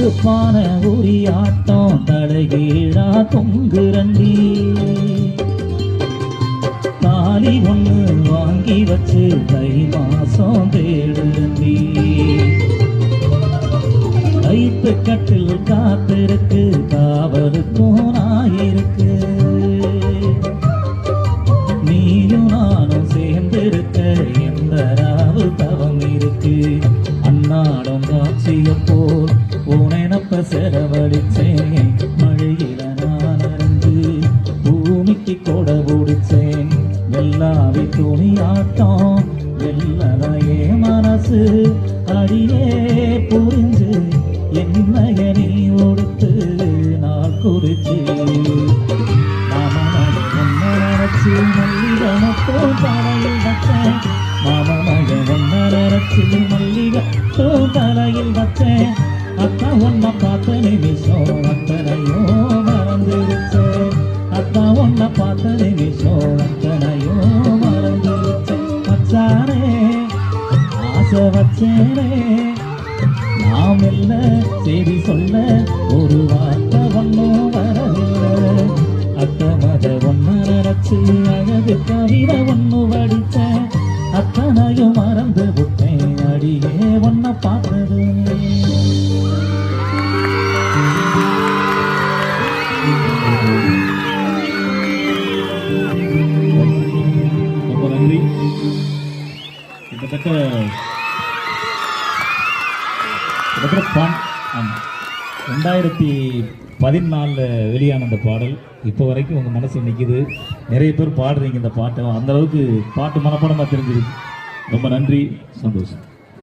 கருப்பான உரியாட்டம் தலைகீழா தொங்குரண்டி தாலி ஒண்ணு வாங்கி வச்சு தை மாசம் தேடுரண்டி கைத்து கட்டில் காத்திருக்கு காவலுக்கும் நாயிருக்கு நீயும் நானும் சேர்ந்திருக்க எந்த ராவு தவம் இருக்கு அன்னாடம் காட்சிய போல் உனப்ப செலவழிச்சேன் மழையில நான் அறிந்து பூமிக்கு கொட பிடிச்சேன் வெள்ளாவி துணியாட்டம் வெள்ளலையே மனசு அடியே புரிஞ்சு என்னைய நீ ஒடுத்து நான் குறிச்சு நினைச்சு மல்லிகமத்தோ தலையில் வச்சேன் மாமமக ஒன்ன நினைச்சு மல்லிகத்தோ தலையில் வச்சேன் அத்தா ஒன்ன பார்த்த நிமிஷம் அத்தனையோ மறந்துருச்சேன் அத்தா ஒன்ன பார்த்த நிமிஷம் அத்தனையோ மறந்துருச்சேன் மச்சானே ஆசை வச்சேனே நாம் இல்ல செய்தி சொல்ல ஒரு வார்த்தை ஒன்னும் வரவில்லை அத்தமத ஒன்ன நினைச்சு அழகு கவித ஒன்னு வடிச்ச அத்தனையும் மறந்து விட்டேன் அடியே ஒன்ன பார்த்தது ரொம்ப நன்றி. கிட்டத்தட்ட 2014 வெளியான அந்த பாடல் இப்போ வரைக்கும் உங்கள் மனசு நிற்கிது. நிறைய பேர் பாடுறீங்க இந்த பாட்டை, அந்த அளவுக்கு பாட்டு மனப்பாடமாக தெரிஞ்சிருக்கு. ரொம்ப நன்றி, சந்தோஷம்.